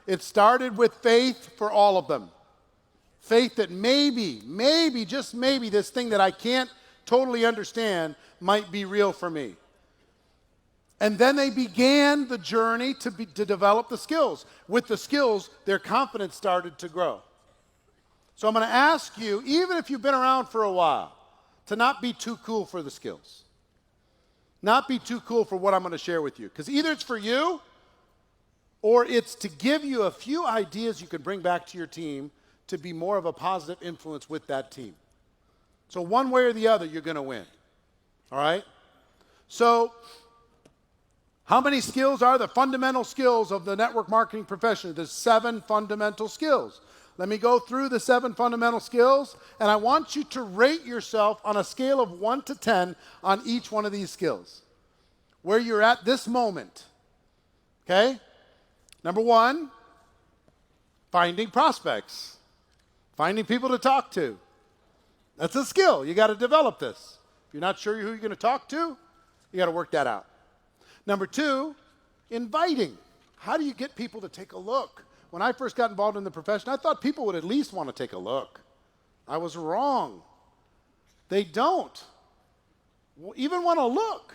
It started with faith for all of them. Faith that maybe, just maybe, this thing that I can't totally understand might be real for me. And then they began the journey to develop the skills. With the skills, their confidence started to grow. So I'm going to ask you, even if you've been around for a while, to not be too cool for the skills. Not be too cool for what I'm going to share with you. Because either it's for you, or it's to give you a few ideas you can bring back to your team to be more of a positive influence with that team. So one way or the other, you're going to win. All right? So how many skills are the fundamental skills of the network marketing profession? There's 7 fundamental skills. Let me go through the 7 fundamental skills, and I want you to rate yourself on a scale of 1 to 10 on each one of these skills, where you're at this moment. Okay? Number 1, finding prospects, finding people to talk to. That's a skill. You got to develop this. If you're not sure who you're going to talk to, you got to work that out. Number 2, inviting. How do you get people to take a look? When I first got involved in the profession, I thought people would at least want to take a look. I was wrong. They don't even want to look,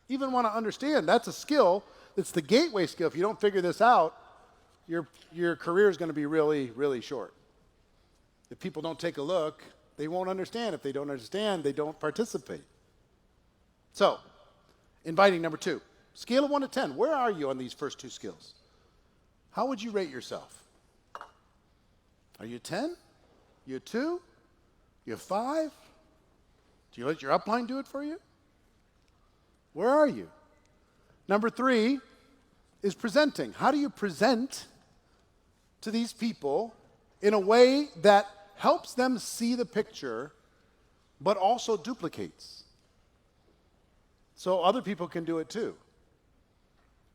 even want to understand. That's a skill. It's the gateway skill. If you don't figure this out, your career is going to be really, really short. If people don't take a look, they won't understand. If they don't understand, they don't participate. So, inviting, number 2. Scale of 1 to 10. Where are you on these first 2 skills? How would you rate yourself? Are you a 10? You a 2? You a 5? Do you let your upline do it for you? Where are you? Number 3 is presenting. How do you present to these people in a way that helps them see the picture, but also duplicates, so other people can do it too?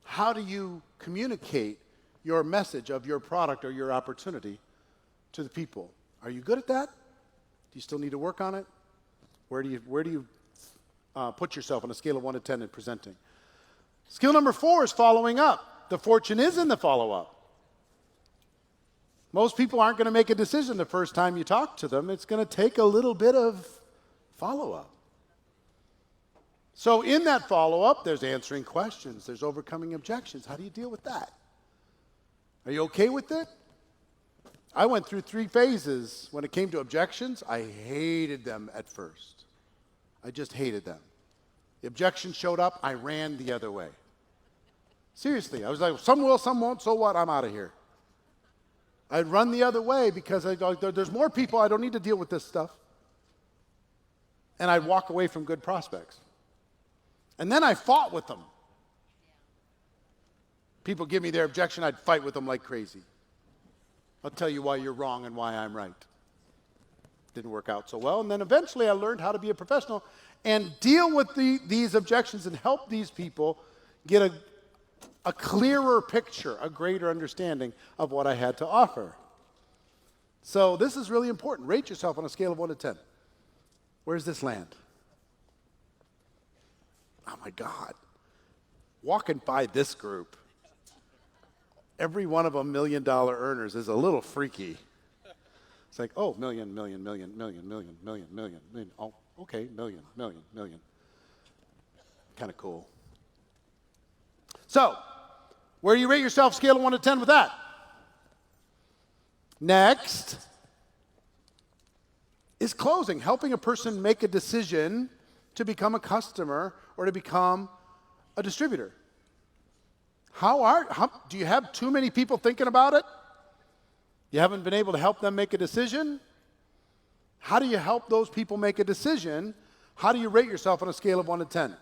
How do you communicate your message of your product or your opportunity to the people? Are you good at that? Do you still need to work on it? Where do you put yourself on a scale of 1 to 10 in presenting? Skill number 4 is following up. The fortune is in the follow-up. Most people aren't going to make a decision the first time you talk to them. It's going to take a little bit of follow-up. So in that follow-up, there's answering questions. There's overcoming objections. How do you deal with that? Are you okay with it? I went through 3 phases when it came to objections. I hated them at first. I just hated them. The objections showed up, I ran the other way. Seriously, I was like, some will, some won't, so what? I'm out of here. I'd run the other way because there's more people, I don't need to deal with this stuff. And I'd walk away from good prospects. And then I fought with them. People give me their objection, I'd fight with them like crazy. I'll tell you why you're wrong and why I'm right. Didn't work out so well. And then eventually I learned how to be a professional and deal with these objections and help these people get a clearer picture, a greater understanding of what I had to offer. So this is really important. Rate yourself on a scale of 1 to 10. Where's this land? Oh my God. Walking by this group, every one of them $1 million earners is a little freaky. It's like, oh, million. Oh, okay, million. Kind of cool. So, where do you rate yourself, scale of 1 to 10 with that? Next is closing, helping a person make a decision to become a customer or to become a distributor. Do you have too many people thinking about it? You haven't been able to help them make a decision? How do you help those people make a decision? How do you rate yourself on a scale of 1 to 10?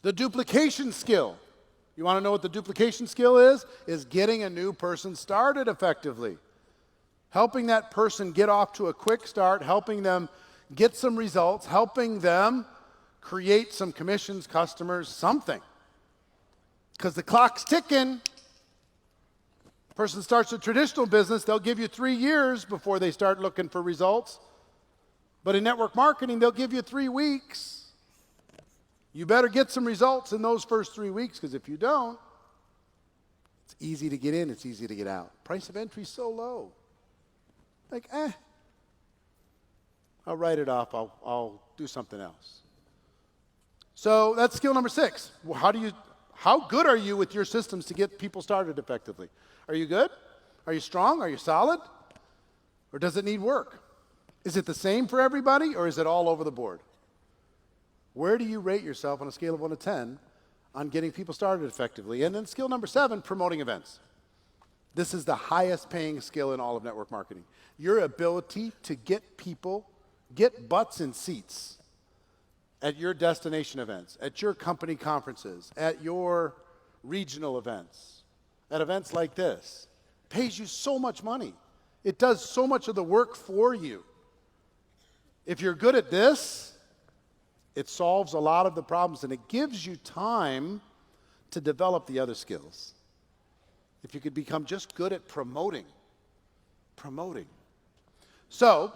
The duplication skill. You want to know what the duplication skill is? Is getting a new person started effectively. Helping that person get off to a quick start, helping them get some results, helping them create some commissions, customers, something. Because the clock's ticking. Person starts a traditional business, they'll give you 3 years before they start looking for results. But in network marketing, they'll give you 3 weeks. You better get some results in those first 3 weeks, because if you don't, easy to get in, it's easy to get out. Price of entry is so low. Like, I'll write it off. I'll do something else. So that's skill number 6. How good are you with your systems to get people started effectively? Are you good? Are you strong? Are you solid? Or does it need work? Is it the same for everybody, or is it all over the board? Where do you rate yourself on a scale of 1 to 10 on getting people started effectively? And then skill number 7, promoting events. This is the highest paying skill in all of network marketing. Your ability to get people, get butts in seats at your destination events, at your company conferences, at your regional events, at events like this, pays you so much money. It does so much of the work for you. If you're good at this, it solves a lot of the problems, and it gives you time to develop the other skills. If you could become just good at promoting. So,